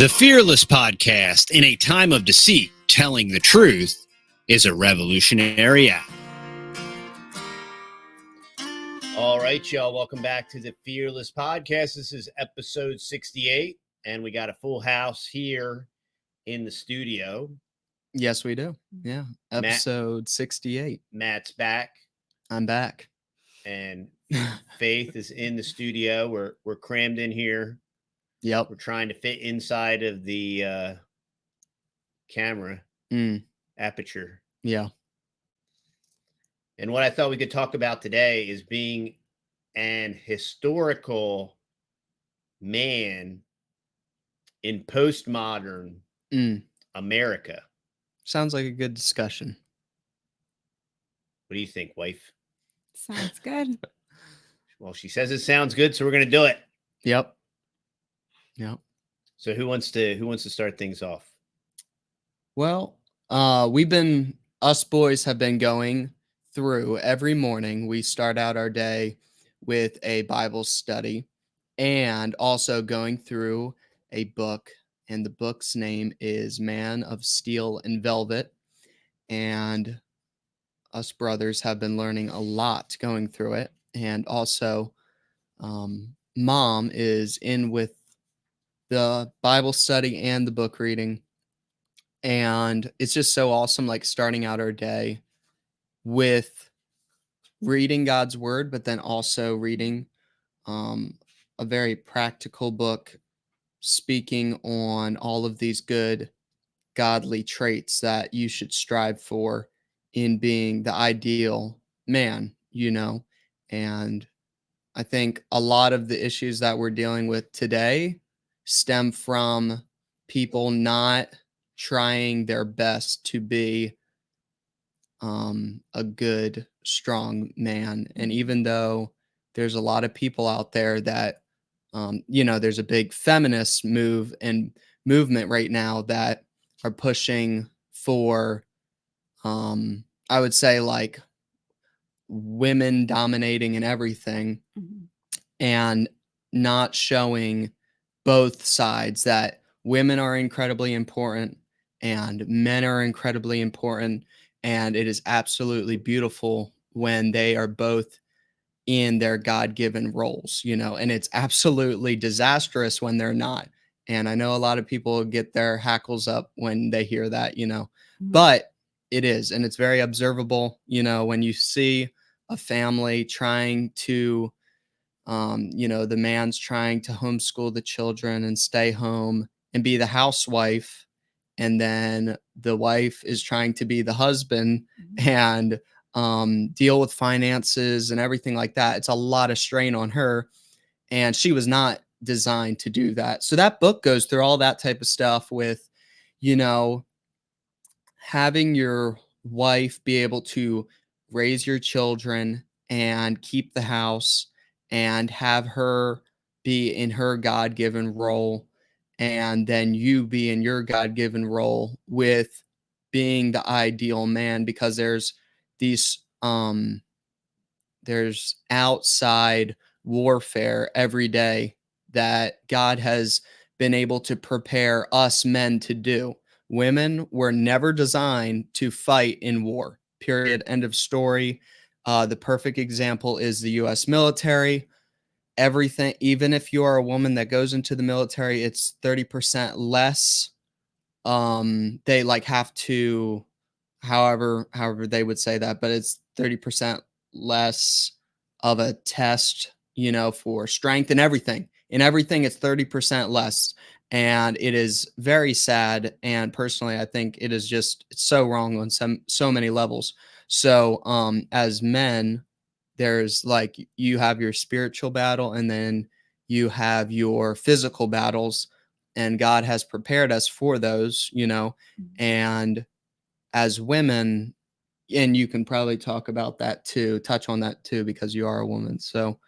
The Fearless Podcast, in a time of deceit, telling the truth, is a revolutionary act. All right, y'all. Welcome back to the Fearless Podcast. This is episode 68, and we got a full house here in the studio. Yes, we do. Yeah. Episode 68. Matt's back. I'm back. And Faith is in the studio. We're crammed in here. Yep. We're trying to fit inside of the camera aperture. Yeah. And what I thought we could talk about today is being an historical man in postmodern America. Sounds like a good discussion. What do you think, wife? Sounds good. Well, she says it sounds good, so we're going to do it. Yep. So who wants to start things off? Well, us boys have been going through every morning. We start out our day with a Bible study and also going through a book. And the book's name is Man of Steel and Velvet. And us brothers have been learning a lot going through it. And also, Mom is in with the Bible study and the book reading. And it's just so awesome, like starting out our day with reading God's word, but then also reading a very practical book speaking on all of these good godly traits that you should strive for in being the ideal man, and I think a lot of the issues that we're dealing with today stem from people not trying their best to be a good, strong man. And even though there's a lot of people out there that, there's a big feminist movement right now that are pushing for, I would say, like, women dominating in everything and not showing both sides, that women are incredibly important and men are incredibly important. And it is absolutely beautiful when they are both in their God-given roles, and it's absolutely disastrous when they're not. And I know a lot of people get their hackles up when they hear that, but it is. And it's very observable, when you see a family trying to, the man's trying to homeschool the children and stay home and be the housewife. And then the wife is trying to be the husband and deal with finances and everything like that. It's a lot of strain on her. And she was not designed to do that. So that book goes through all that type of stuff with, having your wife be able to raise your children and keep the house and have her be in her God-given role. And then you be in your God-given role with being the ideal man, because there's these, there's outside warfare every day that God has been able to prepare us men to do. Women were never designed to fight in war, period. End of story. The perfect example is the U.S. military. Everything, even if you are a woman that goes into the military, it's 30% less. They have to, however they would say that, but it's 30% less of a test, for strength and everything. In everything, it's 30% less. And it is very sad. And personally, I think it is it's so wrong on so many levels. So, as men, there's you have your spiritual battle and then you have your physical battles, and God has prepared us for those, and as women, and you can probably talk about that too, touch on that too, because you are a woman. So,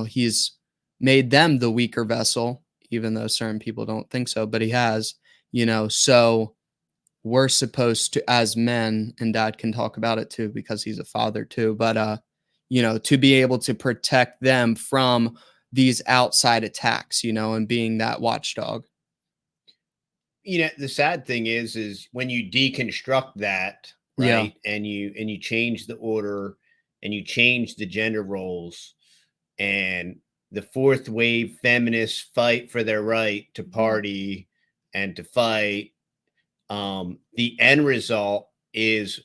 he's made them the weaker vessel, even though certain people don't think so, but he has, so we're supposed to, as men, and Dad can talk about it too, because he's a father too, but, to be able to protect them from these outside attacks, and being that watchdog. the sad thing is when you deconstruct that, Yeah. right? And you change the order and you change the gender roles, and the fourth wave feminists fight for their right to party and to fight. The end result is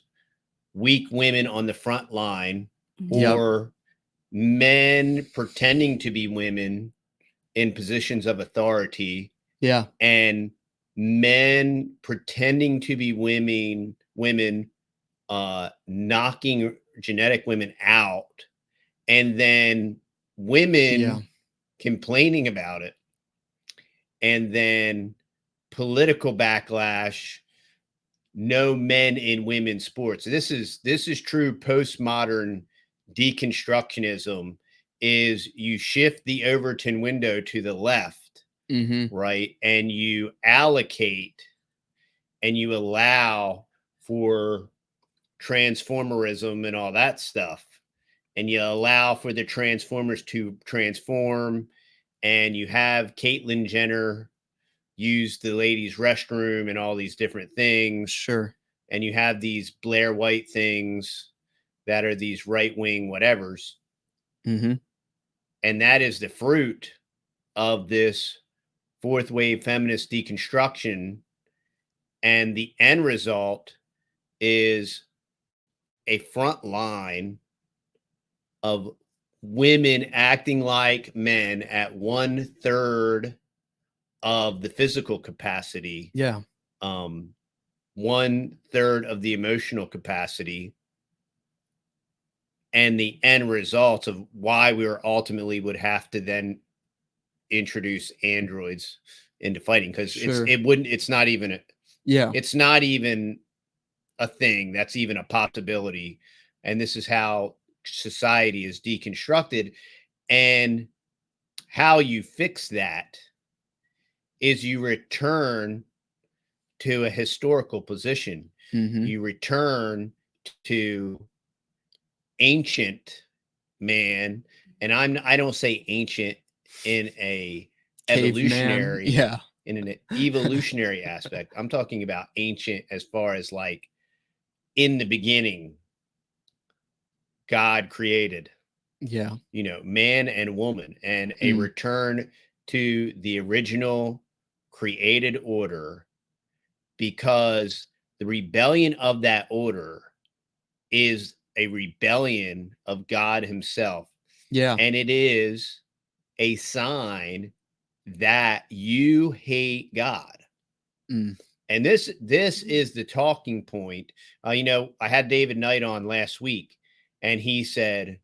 weak women on the front line, Yep. or men pretending to be women in positions of authority, Yeah. and men pretending to be women knocking genetic women out, and then women Yeah. complaining about it, and then political backlash. No men in women's sports. This is true postmodern deconstructionism. Is you shift the Overton window to the left, Mm-hmm. right, and you allocate and you allow for transformerism and all that stuff, and you allow for the transformers to transform, and you have Caitlyn Jenner use the ladies' restroom and all these different things, Sure. and you have these Blair White things that are these right-wing whatevers, Mm-hmm. and that is the fruit of this fourth wave feminist deconstruction, and the end result is a front line of women acting like men at 1/3 of the physical capacity, Yeah. 1/3 of the emotional capacity, and the end result of why we were ultimately would have to then introduce androids into fighting, because Sure. it's not even Yeah. it's not even a thing that's even a possibility. And this is how society is deconstructed. And how you fix that is you return to a historical position. Mm-hmm. You return to ancient man, and I don't say ancient in a Caveman. evolutionary Yeah. in an evolutionary aspect. I'm talking about ancient as far as like in the beginning, God created, Yeah. man and woman, and a Mm. return to the original created order, because the rebellion of that order is a rebellion of God himself. Yeah. And it is a sign that you hate God. Mm. And this is the talking point. I had David Knight on last week, and he said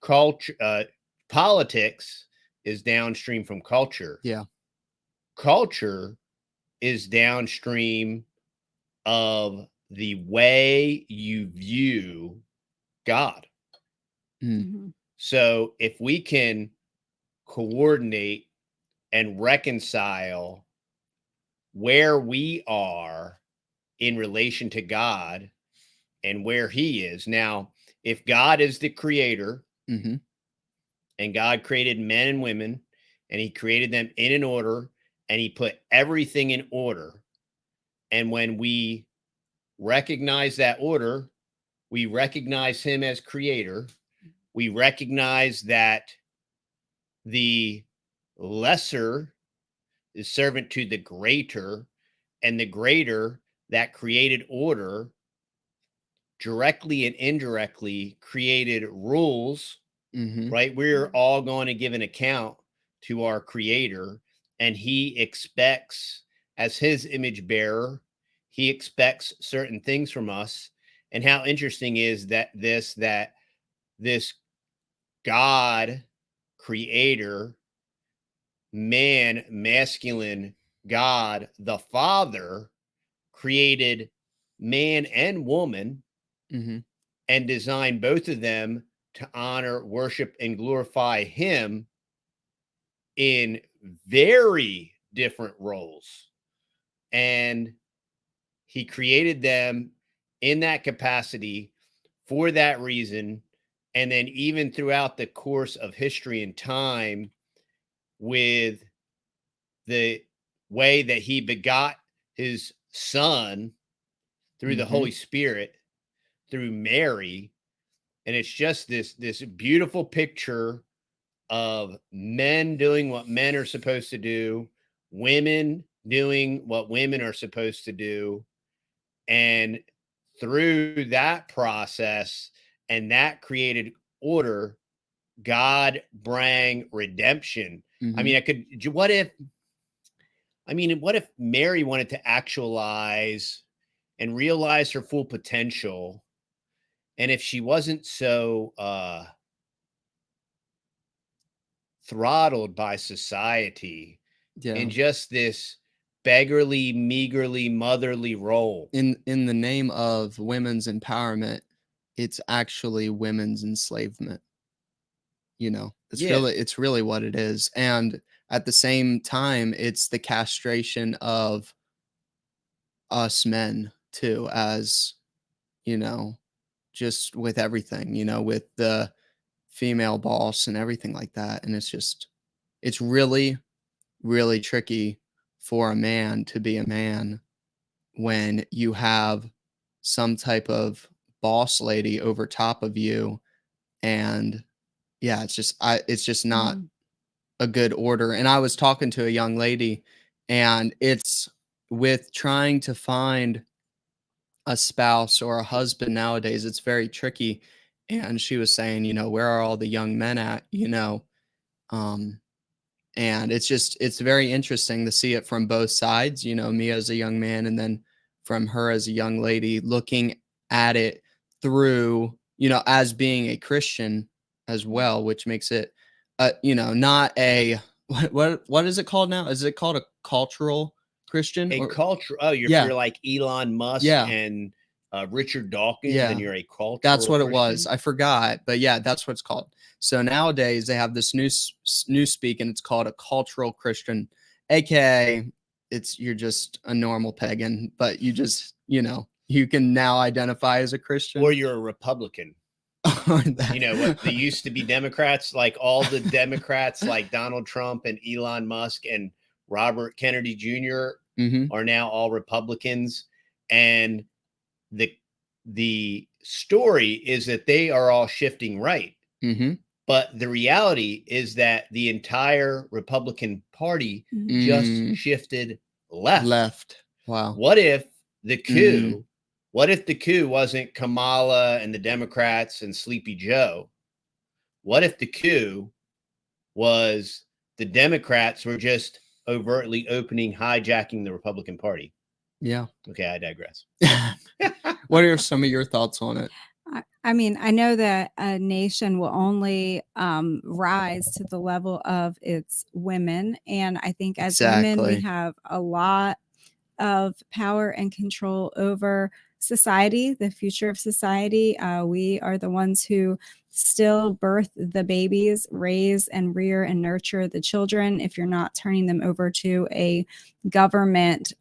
culture, politics is downstream from culture. Yeah. Culture is downstream of the way you view God. Mm. So if we can coordinate and reconcile where we are in relation to God and where he is. Now, if God is the creator, Mm-hmm. and God created men and women, and he created them in an order, and he put everything in order, and when we recognize that order, we recognize him as creator, we recognize that the lesser is servant to the greater, and the greater, that created order, directly and indirectly created rules, Mm-hmm. right? We're all going to give an account to our creator, and he expects, as his image bearer, he expects certain things from us. And how interesting is that this God creator, man, masculine God, the Father, created man and woman Mm-hmm. and designed both of them to honor, worship, and glorify him in very different roles. And he created them in that capacity for that reason. And then, even throughout the course of history and time, with the way that he begot his son through the Holy Spirit, through Mary. And it's just this beautiful picture of men doing what men are supposed to do, women doing what women are supposed to do. And through that process and that created order, God bring redemption. I mean, what if Mary wanted to actualize and realize her full potential? And if she wasn't so throttled by society in just this beggarly, meagerly, motherly role. In the name of women's empowerment, it's actually women's enslavement. It's really what it is. And at the same time, it's the castration of us men too, as just with everything, with the female boss and everything like that. And it's really, really tricky for a man to be a man when you have some type of boss lady over top of you. And yeah, it's just not a good order. And I was talking to a young lady, and it's with trying to find a spouse or a husband nowadays, it's very tricky. And she was saying, where are all the young men at, and it's very interesting to see it from both sides, me as a young man, and then from her as a young lady, looking at it through, as being a Christian as well, which makes it, not a, what is it called now? Is it called a cultural Christian? You're like Elon Musk and Richard Dawkins, and you're a cultural That's what Christian? It was. I forgot, but yeah, that's what it's called. So nowadays they have this new speak, and it's called a cultural Christian, aka you're just a normal pagan, but you just, you can now identify as a Christian. Or you're a Republican. What they used to be Democrats, like all the Democrats like Donald Trump and Elon Musk and Robert Kennedy Jr. Are now all Republicans. And the story is that they are all shifting right. But the reality is that the entire Republican Party just shifted left. Wow. What if the coup wasn't Kamala and the Democrats and Sleepy Joe? What if the coup was the Democrats were just overtly hijacking the Republican Party? Yeah. Okay, I digress. What are some of your thoughts on it? I mean, I know that a nation will only rise to the level of its women. And I think as women, we have a lot of power and control over society, the future of society. We are the ones who still birth the babies, raise and rear and nurture the children. If you're not turning them over to a government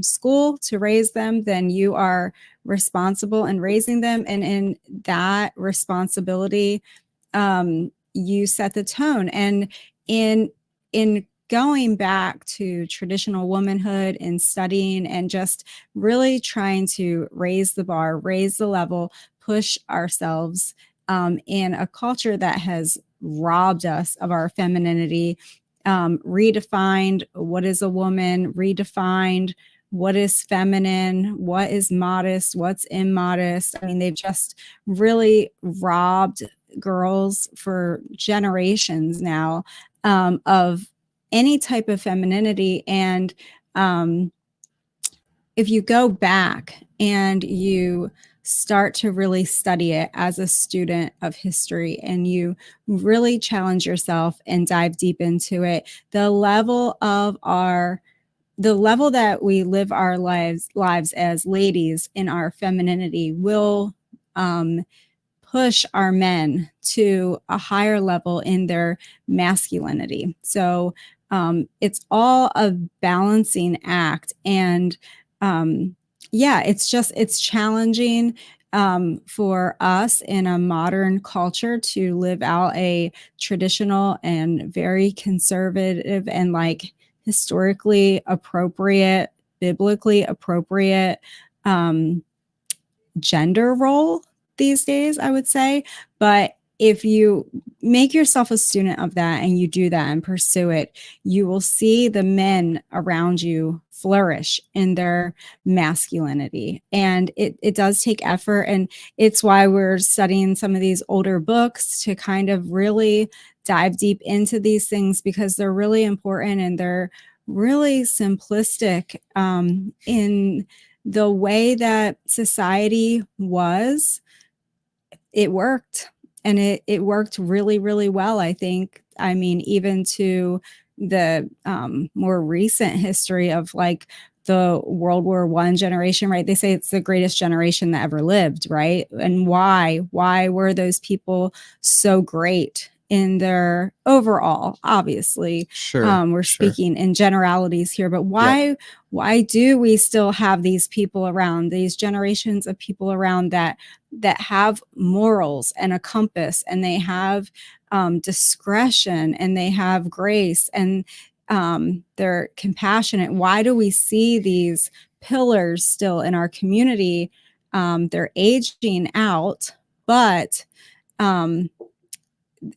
school to raise them, then you are responsible in raising them. And in that responsibility, you set the tone. And in going back to traditional womanhood and studying and just really trying to raise the bar, raise the level, push ourselves in a culture that has robbed us of our femininity, redefined what is a woman, redefined what is feminine, what is modest, what's immodest. I mean, they've just really robbed girls for generations now of any type of femininity. And if you go back and you start to really study it as a student of history, and you really challenge yourself and dive deep into it, the level that we live our lives as ladies in our femininity will push our men to a higher level in their masculinity. So it's all a balancing act. And it's challenging for us in a modern culture to live out a traditional and very conservative and like historically appropriate, biblically appropriate gender role these days, I would say. But if you make yourself a student of that and you do that and pursue it, you will see the men around you flourish in their masculinity. And it does take effort. And it's why we're studying some of these older books to kind of really dive deep into these things, because they're really important and they're really simplistic in the way that society was. It worked, and it worked really, really well, I think. I mean, even to the more recent history of like the World War I generation, right? They say it's the greatest generation that ever lived, right? And why were those people so great in their overall? Obviously, we're speaking in generalities here, but why do we still have these people around, these generations of people around that have morals and a compass, and they have discretion, and they have grace, and they're compassionate? Why do we see these pillars still in our community? They're aging out, but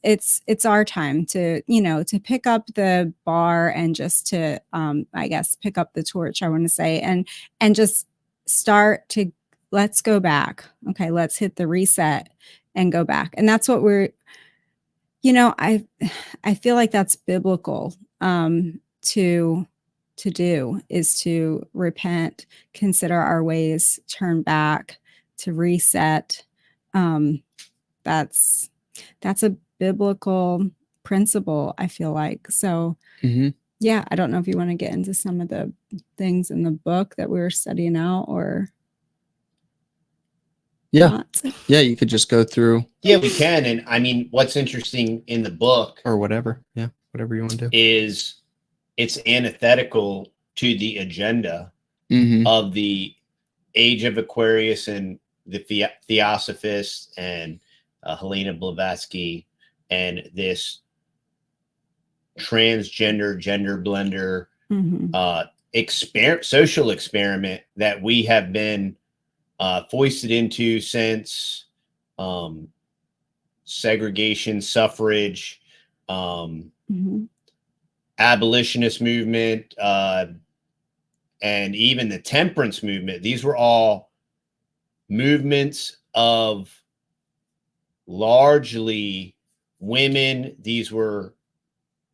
it's our time to, to pick up the bar and just to, I guess, pick up the torch, I want to say, and just start to, let's go back. Okay. Let's hit the reset and go back. And that's what we're, I feel like that's biblical, to do, is to repent, consider our ways, turn back, to reset. That's a biblical principle, I feel like. So yeah, I don't know if you want to get into some of the things in the book that we were studying out, or not. Yeah, you could just go through. Yeah, we can. And I mean, what's interesting in the book, or whatever, whatever you want to do, is it's antithetical to the agenda of the Age of Aquarius and the Theosophists and Helena Blavatsky, and this transgender gender blender social experiment that we have been foisted into since segregation, suffrage, abolitionist movement, and even the temperance movement. These were all movements of largely women. These were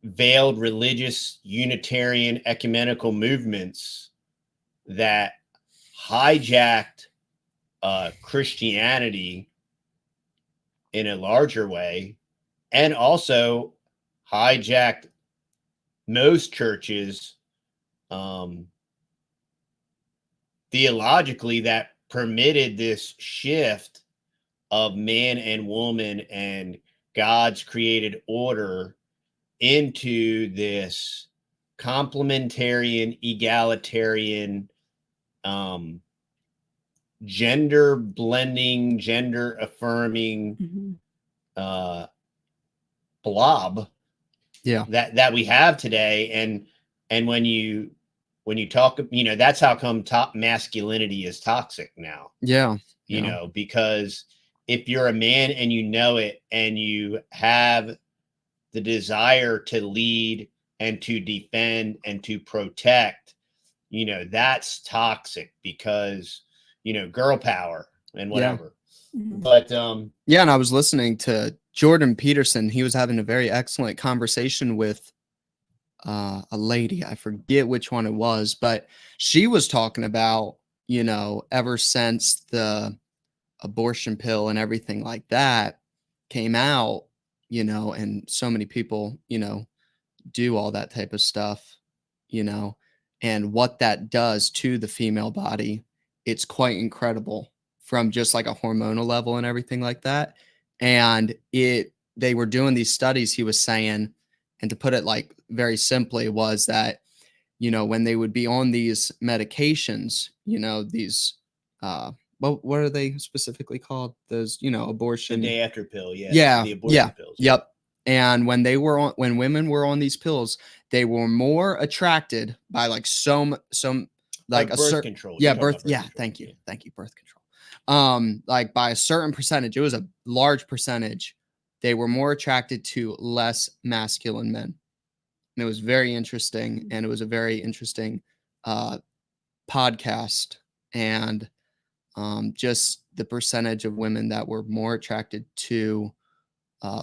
veiled religious Unitarian ecumenical movements that hijacked Christianity in a larger way, and also hijacked most churches theologically, that permitted this shift of man and woman and God's created order into this complementarian, egalitarian, gender blending, gender affirming blob that we have today. And when you talk, that's how come top masculinity is toxic now. You know, because if you're a man and you know it, and you have the desire to lead and to defend and to protect, that's toxic, because, girl power and whatever. But and I was listening to Jordan Peterson. He was having a very excellent conversation with a lady. I forget which one it was, but she was talking about, ever since the abortion pill and everything like that came out, and so many people, do all that type of stuff, and what that does to the female body. It's quite incredible, from just like a hormonal level and everything like that. And they were doing these studies, he was saying, and to put it like very simply, was that, when they would be on these medications, these, what are they specifically called? Those, abortion. The day after pill. The abortion pills. Yep. And when women were on these pills, they were more attracted by like some like a birth control. Yeah, birth yeah. control. Thank you. Birth control. Like by a certain percentage, it was a large percentage. They were more attracted to less masculine men. And it was very interesting. And it was a very interesting podcast. And just the percentage of women that were more attracted to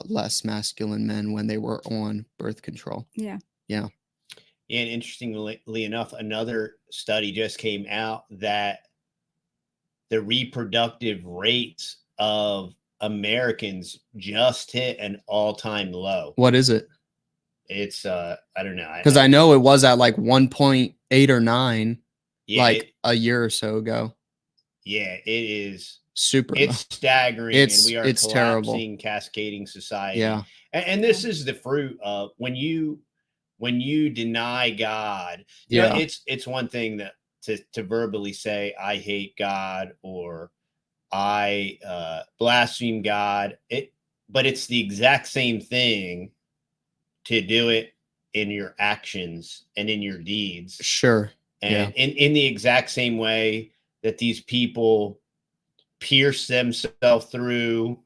less masculine men when they were on birth control. Yeah. Yeah. And interestingly enough, another study just came out that the reproductive rates of Americans just hit an all-time low. What is it? It's I don't know. Because I know it was at like 1.8 or 9 like a year or so ago. Yeah, it is super low. It's staggering. And we are it's collapsing, terrible. Cascading society. Yeah. And this is the fruit of when you deny God. You Yeah. know, it's one thing that to verbally say I hate God or I blaspheme God. But it's the exact same thing to do it in your actions and in your deeds. Sure. And in the exact same way that these people pierce themselves through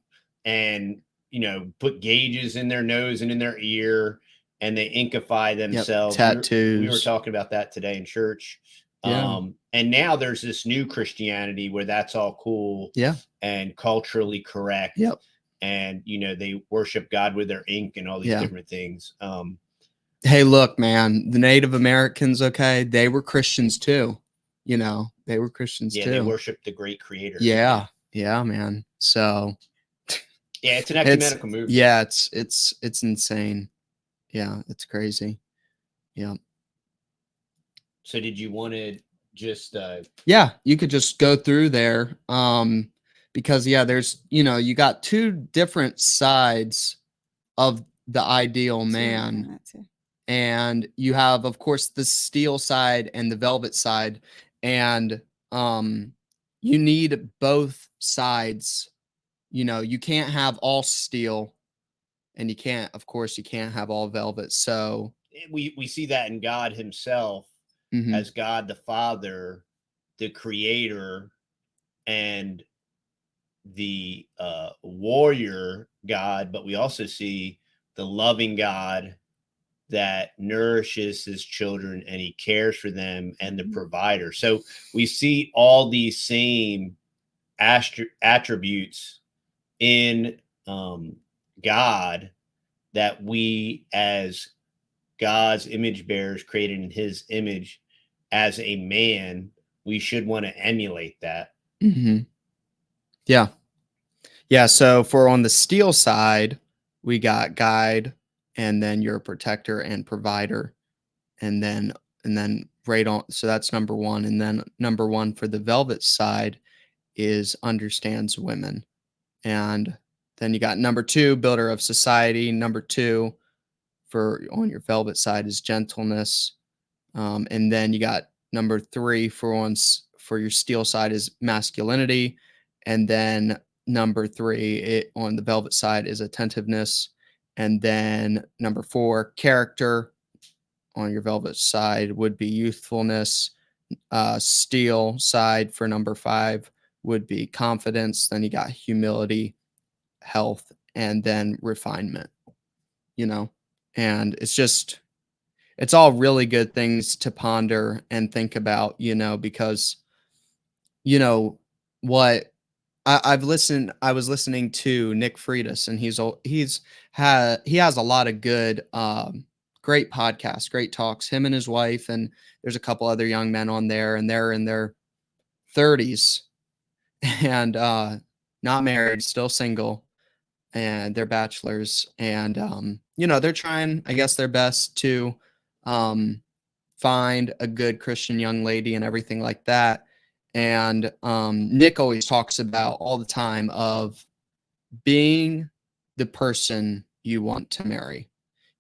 and, you know, put gauges in their nose and in their ear and they inkify themselves. Tattoos. We were talking about that today in church. Yeah. And now there's this new Christianity where that's all cool. Yeah. And culturally correct. Yep. And, you know, they worship God with their ink and all these different things. Hey, look, man, the Native Americans, okay, they were Christians too. You know, they were Christians too. They worshiped the great creator. Yeah. Yeah, man. So yeah, it's an ecumenical movement. Yeah, it's insane. Yeah, it's crazy. Yeah. So did you want to just yeah, you could just go through there. Because there's, you know, you got two different sides of the ideal man. And you have, of course, the steel side and the velvet side. And you need both sides. You know, you can't have all steel and you can't have all velvet. So we see that in God himself as God the Father, the creator, and the warrior God, but we also see the loving God that nourishes his children and he cares for them, and the provider. So we see all these same attributes in God that we as God's image bearers, created in his image as a man, we should want to emulate that. Yeah. Yeah. So for on the steel side, we got guide, and then you're a protector and provider. And then right on. So that's number one. And then number one for the velvet side is understands women. And then you got number two, builder of society. Number two for on your velvet side is gentleness. And then you got number three for your steel side is masculinity. And then number three on the velvet side is attentiveness. And then number four, character on your velvet side would be youthfulness. Steel side for number five would be confidence. Then you got humility, health, and then refinement, you know, and it's all really good things to ponder and think about, you know, because, you know, what I was listening to Nick Freitas, and he has a lot of good, great podcasts, great talks, him and his wife, and there's a couple other young men on there, and they're in their 30s and not married, still single, and they're bachelors, and you know, they're trying, I guess, their best to find a good Christian young lady and everything like that. And Nick always talks about all the time of being the person you want to marry,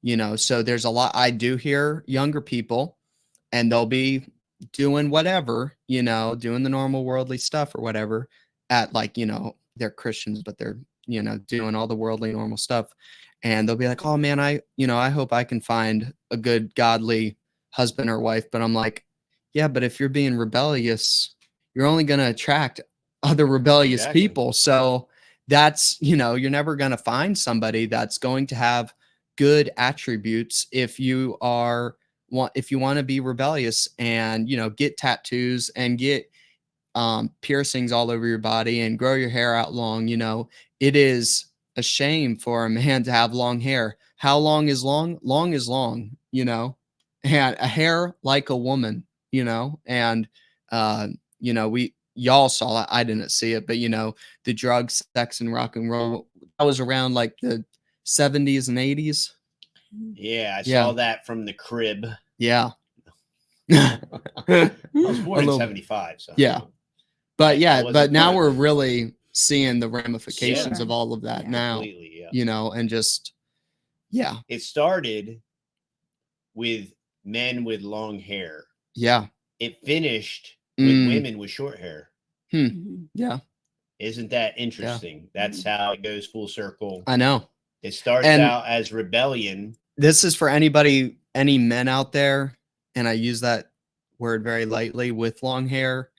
you know. So there's a lot I do hear younger people, and they'll be doing whatever, you know, doing the normal worldly stuff or whatever at, like, you know, they're Christians, but they're, you know, doing all the worldly normal stuff. and they'll be like, oh man, I hope I can find a good godly husband or wife. But I'm like, yeah, but if you're being rebellious, you're only going to attract other rebellious people. So that's, you're never going to find somebody that's going to have good attributes if you want to be rebellious and, get tattoos and get piercings all over your body and grow your hair out long. It is a shame for a man to have long hair. How long is long? Long is long, and a hair like a woman, and, y'all saw it. I didn't see it, but the drugs, sex, and rock and roll, that was around like the 70s and 80s. Yeah. I saw that from the crib. Yeah. I was born in 75. So yeah. But but now we're really seeing the ramifications of all of that now, and just, it started with men with long hair. Yeah. It finished with women with short hair. Yeah. Isn't that interesting? That's how it goes full circle. I know. It starts out as rebellion. This is for any men out there, and I use that word very lightly, with long hair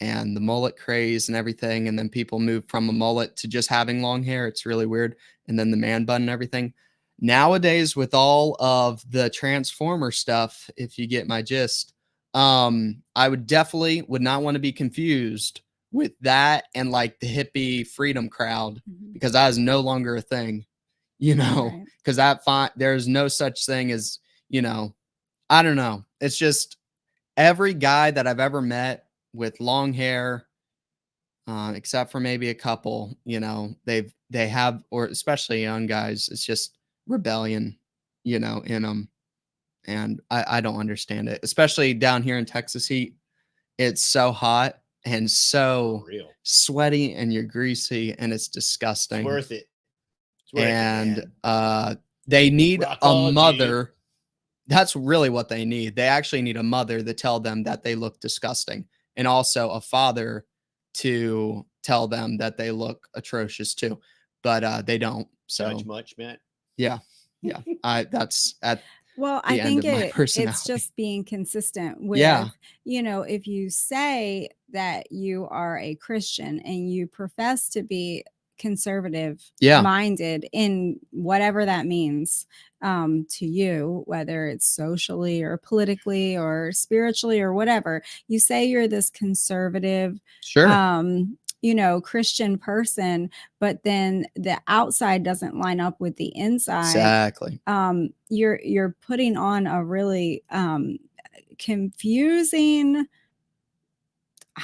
and the mullet craze and everything. And then people move from a mullet to just having long hair. It's really weird. And then the man bun and everything. Nowadays, with all of the transformer stuff, if you get my gist, I would not want to be confused with that and like the hippie freedom crowd, because that is no longer a thing, because there's no such thing as, I don't know. It's just every guy that I've ever met with long hair, except for maybe a couple, they have, or especially young guys, it's just rebellion, in them. And I don't understand it, especially down here in Texas heat. It's so hot and so sweaty, and you're greasy, and it's disgusting. It's worth it. And they need a mother. That's really what they need. They actually need a mother to tell them that they look disgusting, and also a father to tell them that they look atrocious too. But they don't. So Judge much, Matt? Yeah. That's at well, I think it's just being consistent with, if you say that you are a Christian and you profess to be conservative minded in whatever that means to you, whether it's socially or politically or spiritually or whatever, you say you're this conservative, Christian person, but then the outside doesn't line up with the inside. Exactly. You're putting on a really confusing,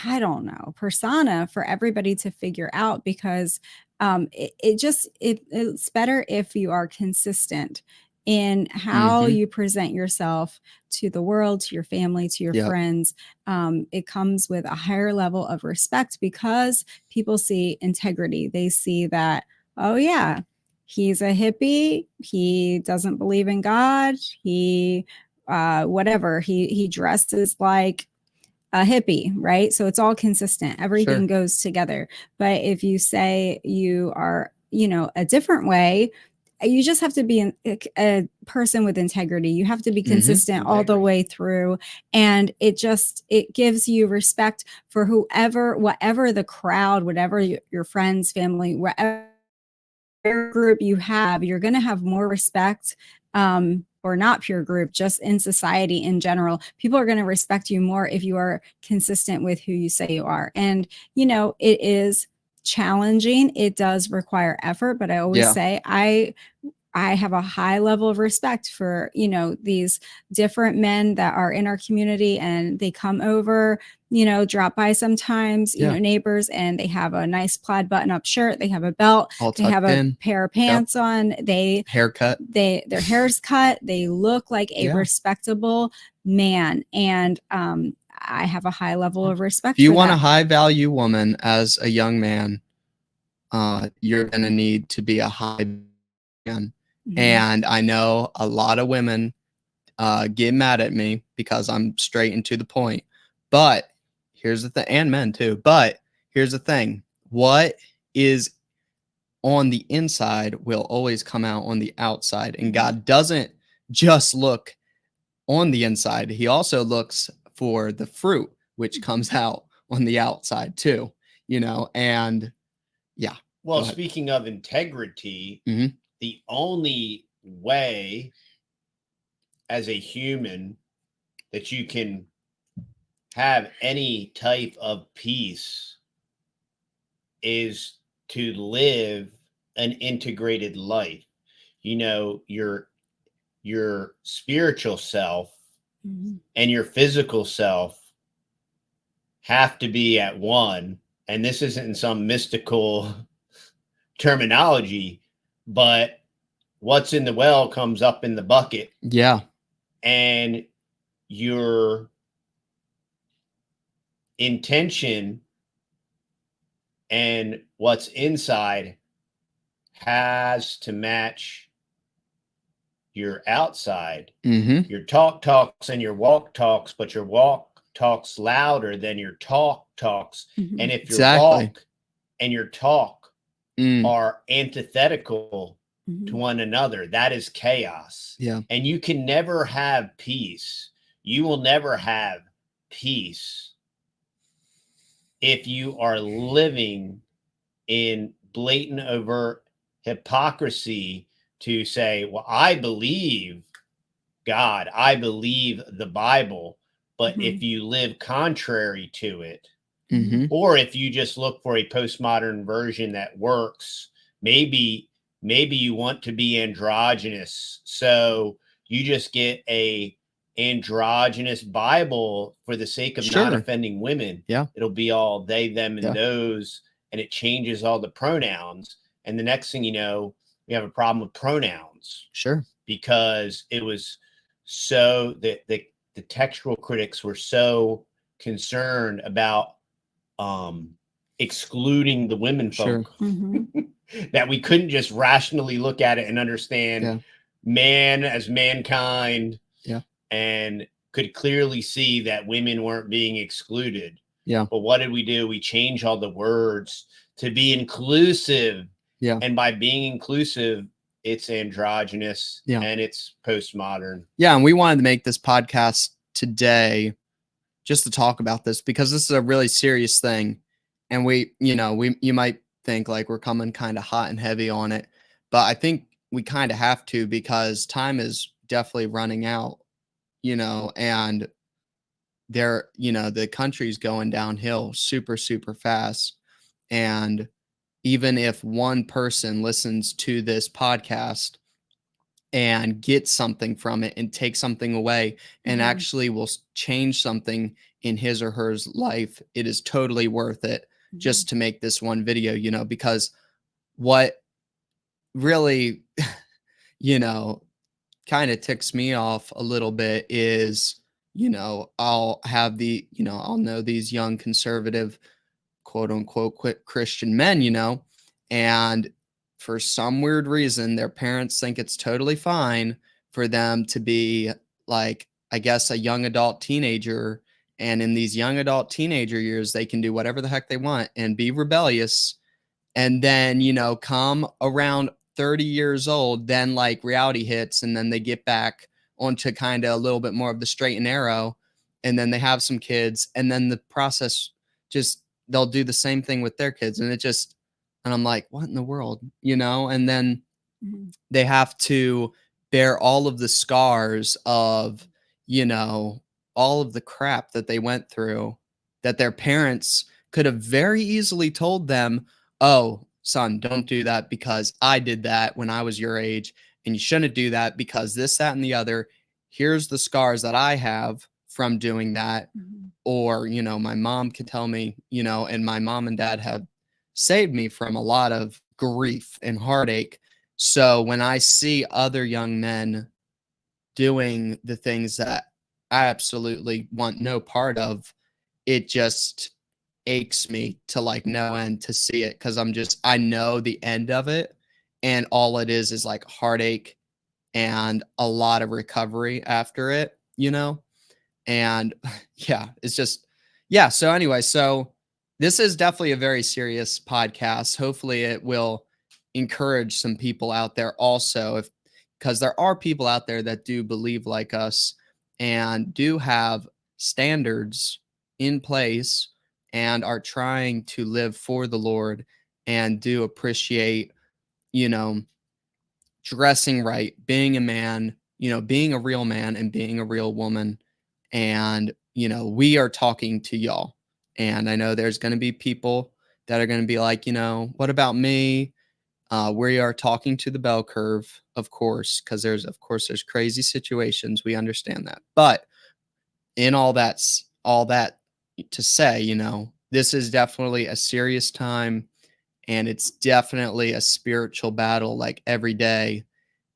I don't know, persona for everybody to figure out, because it's better if you are consistent in how you present yourself to the world, to your family, to your friends. It comes with a higher level of respect, because people see integrity. They see that, oh yeah, he's a hippie. He doesn't believe in God. He, whatever, he dresses like a hippie, right? So it's all consistent. Everything goes together. But if you say you are, a different way, you just have to be a person with integrity. You have to be consistent all the way through. And it gives you respect for whatever the crowd, whatever your friends, family, whatever group you have, you're going to have more respect, or not pure group, just in society in general. People are going to respect you more if you are consistent with who you say you are. And, it is challenging. It does require effort, but I always say I have a high level of respect for, these different men that are in our community, and they come over, drop by sometimes, neighbors, and they have a nice plaid button up shirt. They have a belt. They have a pair of pants on. Their hair's cut. They look like a respectable man. And, I have a high level of respect. If you want a high value woman as a young man, you're going to need to be a high man. And I know a lot of women get mad at me because I'm straight and to the point. But here's the thing, and men too. But here's the thing. What is on the inside will always come out on the outside. And God doesn't just look on the inside. He also looks for the fruit, which comes out on the outside too, and yeah. Well, speaking of integrity, the only way as a human that you can have any type of peace is to live an integrated life. Your spiritual self and your physical self have to be at one. And this isn't some mystical terminology, but what's in the well comes up in the bucket. Yeah. And your intention and what's inside has to match your outside. Your talks and your walk talks, but your walk talks louder than your talks. And if your walk and your talk are antithetical to one another, that is chaos. Yeah. And you can never have peace. You will never have peace if you are living in blatant, overt hypocrisy to say, well, I believe God, I believe the Bible, but if you live contrary to it, or if you just look for a postmodern version that works, maybe you want to be androgynous, so you just get a androgynous Bible for the sake of not offending women. Yeah, it'll be all they, them, and those, and it changes all the pronouns, and the next thing you know, we have a problem with pronouns. Because it was so that the textual critics were so concerned about excluding the women folk that we couldn't just rationally look at it and understand man as mankind, and could clearly see that women weren't being excluded. But what did we do? We changed all the words to be inclusive. And by being inclusive, it's androgynous and it's postmodern. And we wanted to make this podcast today just to talk about this because this is a really serious thing. And you might think like we're coming kind of hot and heavy on it, but I think we kind of have to because time is definitely running out, and the country's going downhill super, super fast. And even if one person listens to this podcast and gets something from it and takes something away and actually will change something in his or her life, it is totally worth it just to make this one video, because what really, kind of ticks me off a little bit is, I'll have I'll know these young conservative, quote unquote, Christian men, and for some weird reason, their parents think it's totally fine for them to be like, I guess, a young adult teenager. And in these young adult teenager years, they can do whatever the heck they want and be rebellious. And then, come around 30 years old, then like reality hits and then they get back onto kind of a little bit more of the straight and narrow. And then they have some kids and then the process they'll do the same thing with their kids. And I'm like, what in the world, and then they have to bear all of the scars of, all of the crap that they went through that their parents could have very easily told them, oh, son, don't do that because I did that when I was your age and you shouldn't do that because this, that, and the other. Here's the scars that I have from doing that. Or, my mom can tell me, and my mom and dad have saved me from a lot of grief and heartache. So when I see other young men doing the things that I absolutely want no part of, it just aches me to like no end to see it. Cause I know the end of it. And all it is like heartache and a lot of recovery after it, and it's just, So anyway, so this is definitely a very serious podcast. Hopefully it will encourage some people out there also, because there are people out there that do believe like us and do have standards in place and are trying to live for the Lord and do appreciate, dressing right, being a man, being a real man and being a real woman. And, we are talking to y'all. And I know there's going to be people that are going to be like, what about me? We are talking to the bell curve, of course, because there's crazy situations. We understand that. But in all that to say, this is definitely a serious time, and it's definitely a spiritual battle, like every day.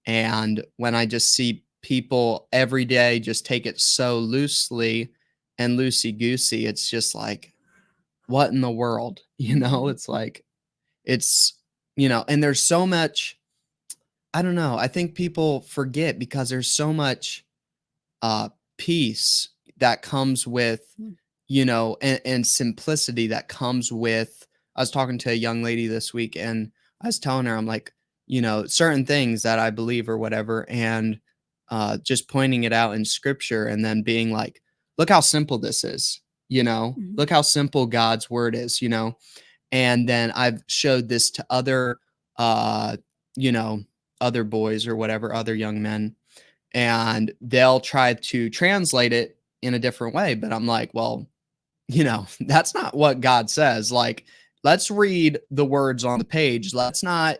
And when I just see people every day just take it so loosely and loosey-goosey, it's just like, what in the world? It's like, it's, and there's so much, I don't know. I think people forget because there's so much peace that comes with, and simplicity that comes with. I was talking to a young lady this week, and I was telling her, I'm like, certain things that I believe or whatever, and just pointing it out in scripture and then being like, look how simple this is, look how simple God's word is, and then I've showed this to other, other boys or whatever, other young men, and they'll try to translate it in a different way. But I'm like, well, that's not what God says. Like, let's read the words on the page. Let's not,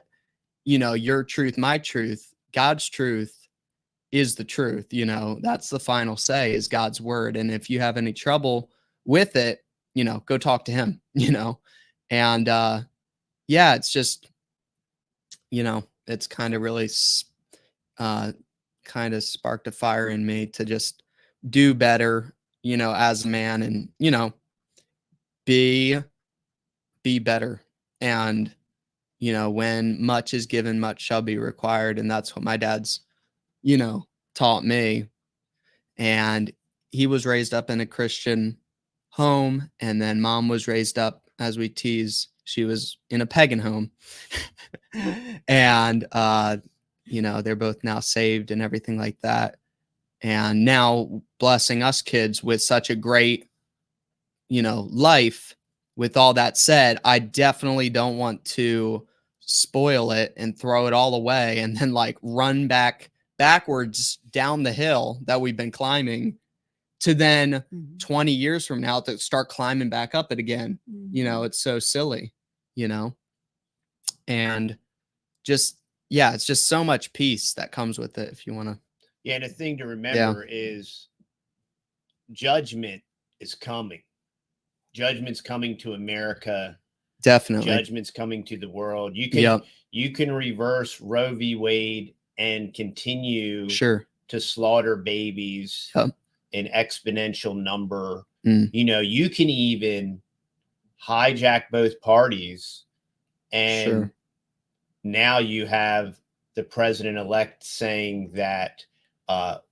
your truth, my truth, God's truth is the truth. That's the final say, is God's word. And if you have any trouble with it, go talk to him, and yeah, it's just, it's kind of really kind of sparked a fire in me to just do better, as a man, and, be better. And, when much is given, much shall be required. And that's what my dad's, taught me. And he was raised up in a Christian home. And then mom was raised up, as we tease, she was in a pagan home. And, they're both now saved and everything like that. And now blessing us kids with such a great, life. With all that said, I definitely don't want to spoil it and throw it all away and then like run backwards down the hill that we've been climbing to then 20 years from now to start climbing back up it again. It's so silly, and just, it's just so much peace that comes with it. If you want to. Yeah. And the thing to remember is judgment is coming. Judgment's coming to America. Definitely. Judgment's coming to the world. You can reverse Roe v. Wade and continue to slaughter babies in exponential number. You can even hijack both parties. And now you have the president-elect saying that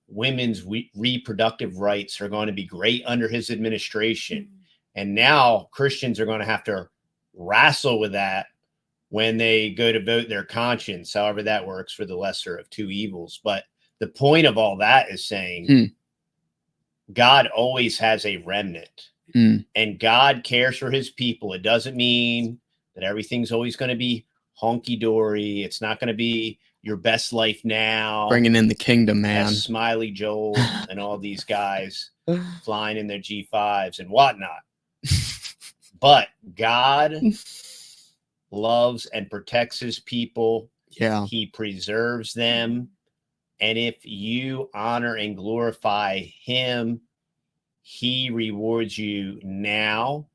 women's reproductive rights are going to be great under his administration. And now Christians are going to have to wrestle with that when they go to vote their conscience, however that works, for the lesser of two evils. But the point of all that is saying God always has a remnant, and God cares for his people. It doesn't mean that everything's always going to be honky-dory. It's not going to be your best life now. Bringing in the kingdom, man. As Smiley Joel and all these guys flying in their G5s and whatnot. But God loves and protects his people. Yeah. He preserves them. And if you honor and glorify him, he rewards you now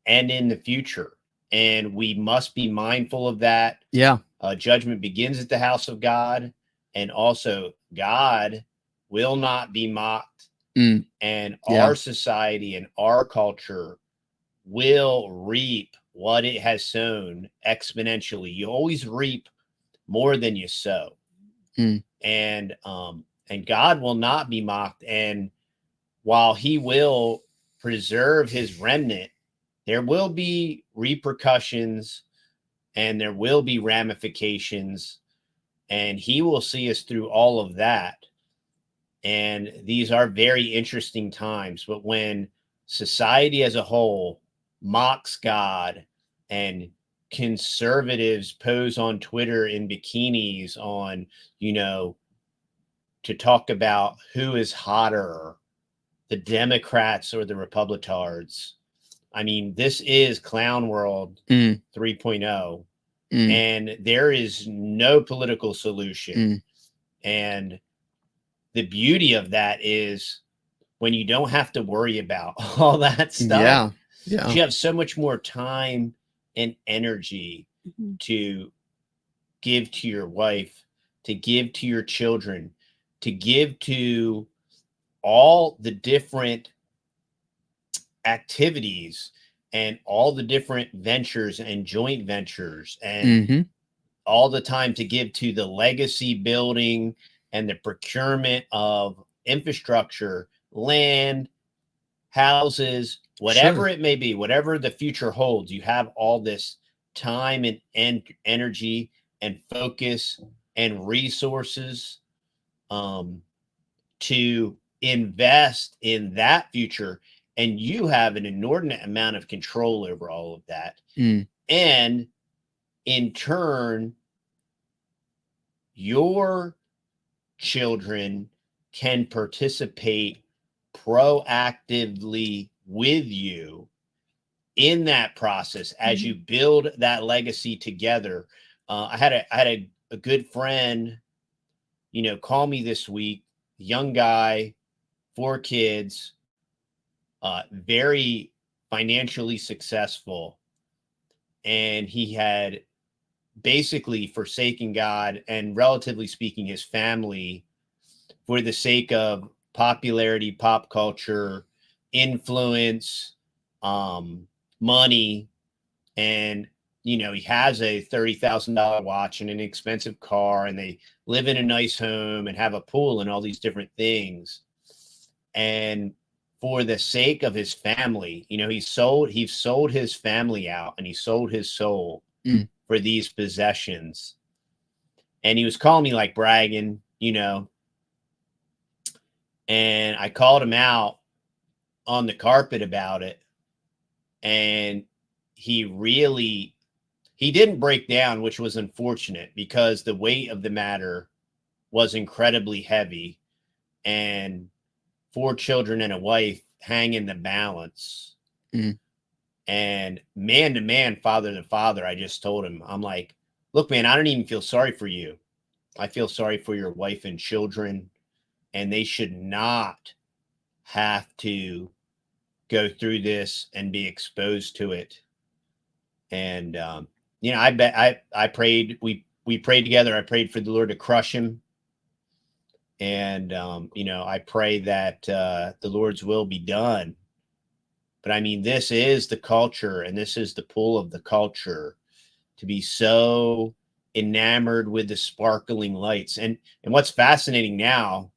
and in the future. And we must be mindful of that. Yeah. Judgment begins at the house of God. And also, God will not be mocked. And our society and our culture will reap what it has sown exponentially. You always reap more than you sow. And God will not be mocked. And while he will preserve his remnant, there will be repercussions and there will be ramifications, and he will see us through all of that. And these are very interesting times. But when society as a whole mocks God, and conservatives pose on Twitter in bikinis on, to talk about who is hotter, the Democrats or the Republicards. I mean, this is Clown World 3.0, and there is no political solution. And the beauty of that is when you don't have to worry about all that stuff. Yeah. You have so much more time and energy to give to your wife, to give to your children, to give to all the different activities and all the different ventures and joint ventures, and all the time to give to the legacy building and the procurement of infrastructure, land, houses, whatever it may be, whatever the future holds. You have all this time and energy and focus and resources to invest in that future, and you have an inordinate amount of control over all of that. And in turn, your children can participate proactively with you in that process as you build that legacy together. I had a good friend, call me this week, young guy, 4 kids, very financially successful. And he had basically forsaken God and, relatively speaking, his family for the sake of popularity, pop culture, influence, money. And, he has a $30,000 watch and an expensive car, and they live in a nice home and have a pool and all these different things. And for the sake of his family, he sold his family out, and he sold his soul for these possessions. And he was calling me like bragging, and I called him out on the carpet about it. And he didn't break down, which was unfortunate, because the weight of the matter was incredibly heavy, and 4 children and a wife hang in the balance. And man to man, father to father, I just told him, I'm like, look, man, I don't even feel sorry for you. I feel sorry for your wife and children, and they should not have to go through this and be exposed to it. And, I prayed, we prayed together. I prayed for the Lord to crush him. And, I pray that the Lord's will be done. But I mean, this is the culture, and this is the pull of the culture, to be so enamored with the sparkling lights. And what's fascinating now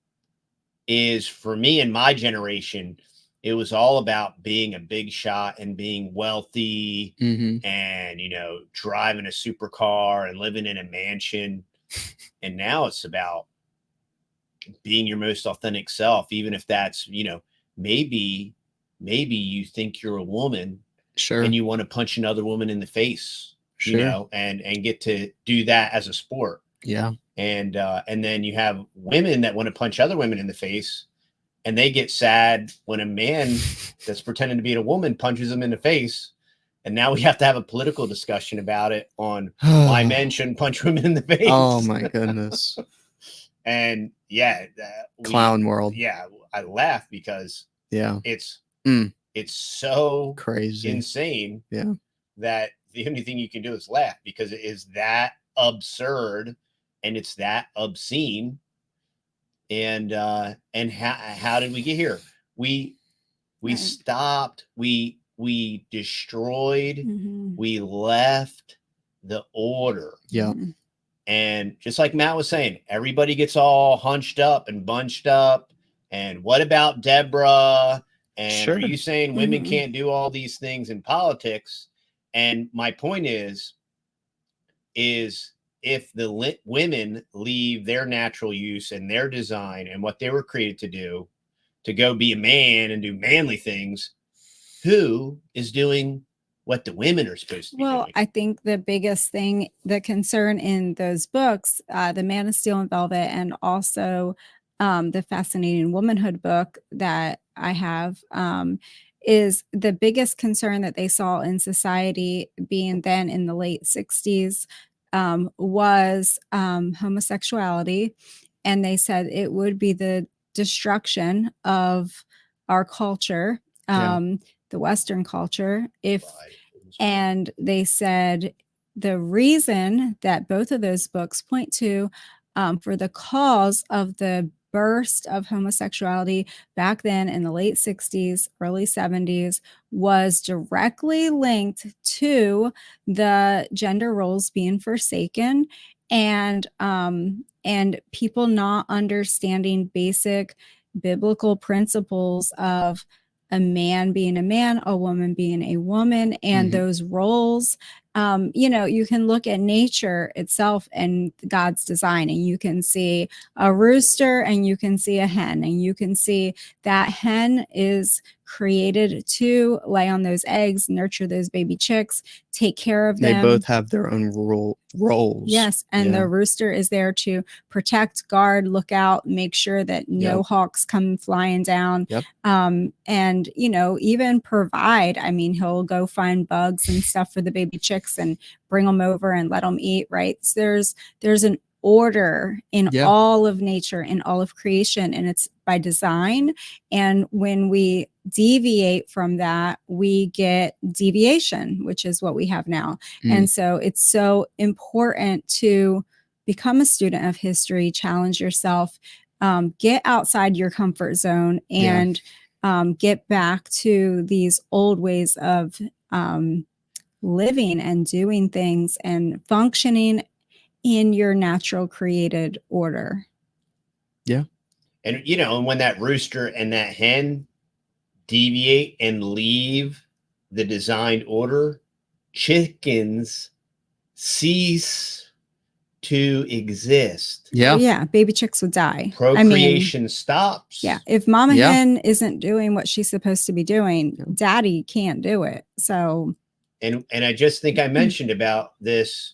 is, for me and my generation, it was all about being a big shot and being wealthy and, driving a supercar and living in a mansion. And now it's about being your most authentic self, even if that's, maybe you think you're a woman, and you want to punch another woman in the face, and get to do that as a sport. And then you have women that want to punch other women in the face, and they get sad when a man that's pretending to be a woman punches them in the face. And now we have to have a political discussion about it on why men shouldn't punch women in the face. Oh my goodness. And Clown world. Yeah, I laugh because it's so crazy, insane that the only thing you can do is laugh, because it is that absurd and it's that obscene. And how did we get here? We stopped, we destroyed, we left the order. And just like Matt was saying, everybody gets all hunched up and bunched up. And what about Deborah? And are you saying women can't do all these things in politics? And my point is, is if the women leave their natural use and their design and what they were created to do, to go be a man and do manly things, who is doing what the women are supposed to be doing? I think the biggest thing, the concern in those books, The Man of Steel and Velvet, and also the Fascinating Womanhood book that I have, is the biggest concern that they saw in society, being then in the late 60s, was homosexuality. And they said it would be the destruction of our culture, the Western culture, and they said the reason that both of those books point to for the cause of the burst of homosexuality back then in the late 60s, early 70s was directly linked to the gender roles being forsaken, and people not understanding basic biblical principles of a man being a man, a woman being a woman, and those roles. You can look at nature itself and God's design, and you can see a rooster and you can see a hen, and you can see that hen is created to lay on those eggs, nurture those baby chicks, take care of them. They both have their own roles. Yes. And the rooster is there to protect, guard, look out, make sure that no hawks come flying down. And, even provide. I mean, he'll go find bugs and stuff for the baby chicks and bring them over and let them eat. Right. So there's an order in all of nature, in all of creation, and it's by design. And when we deviate from that, we get deviation, which is what we have now. And so it's so important to become a student of history, challenge yourself, get outside your comfort zone, and get back to these old ways of living and doing things and functioning in your natural created order. And and when that rooster and that hen deviate and leave the designed order, chickens cease to exist. Baby chicks would die. Procreation stops. If mama hen isn't doing what she's supposed to be doing, daddy can't do it. So and I just think I mentioned about this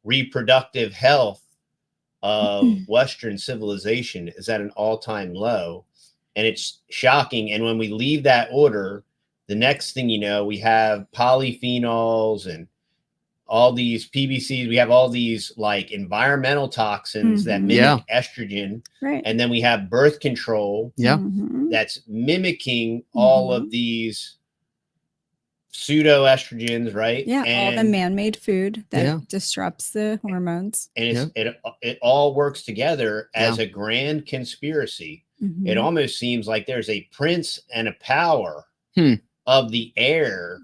reproductive health of Western civilization is at an all-time low, and it's shocking. And when we leave that order, the next thing you know, we have polyphenols and all these PBCs. We have all these like environmental toxins that mimic estrogen, and then we have birth control that's mimicking all of these pseudo estrogens, right? And all the man-made food that disrupts the hormones. And it all works together as a grand conspiracy. It almost seems like there's a prince and a power of the air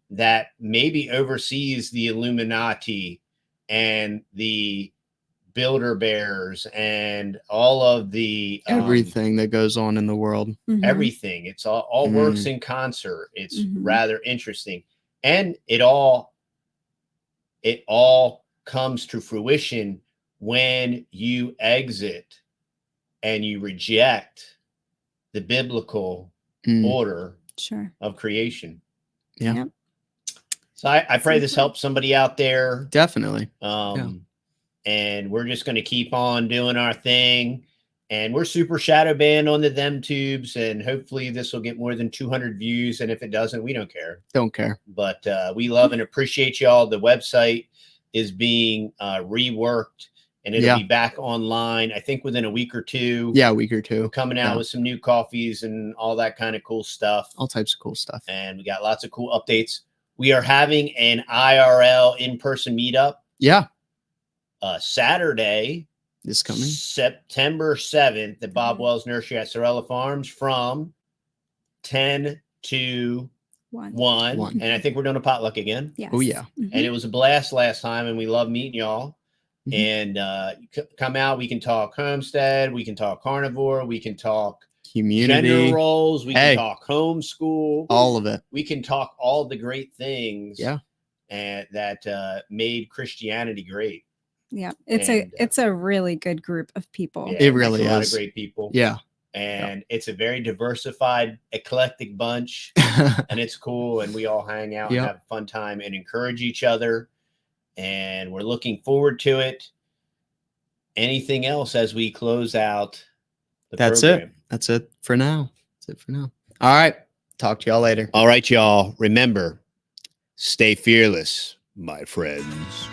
that maybe oversees the Illuminati and the Bilderbears and all of the everything that goes on in the world. Everything. It's all works in concert. It's rather interesting. And it all comes to fruition when you exit and you reject the biblical order of creation. So I pray this helps somebody out there. Definitely. And we're just going to keep on doing our thing. And we're super shadow banned on the Them Tubes. And hopefully this will get more than 200 views. And if it doesn't, we don't care. Don't care. But we love and appreciate y'all. The website is being reworked, and it'll be back online, I think, within a week or two. A week or two. We're coming out with some new coffees and all that kind of cool stuff. All types of cool stuff. And we got lots of cool updates. We are having an IRL in-person meetup. Saturday is coming, September 7th at Bob Wells Nursery at Sorella Farms from 10 to 1. And I think we're doing a potluck again. Oh yeah. And it was a blast last time, and we love meeting y'all. And come out. We can talk homestead, we can talk carnivore, we can talk community, gender roles, we can talk homeschool, all of it. We can talk all the great things and that made Christianity great. Yeah, it's a really good group of people. Yeah, It really a lot of is. great people. Yeah. And it's a very diversified, eclectic bunch, and it's cool. And we all hang out and have a fun time and encourage each other. And we're looking forward to it. Anything else as we close out the program? That's it for now. All right. Talk to y'all later. All right, y'all. Remember, stay fearless, my friends.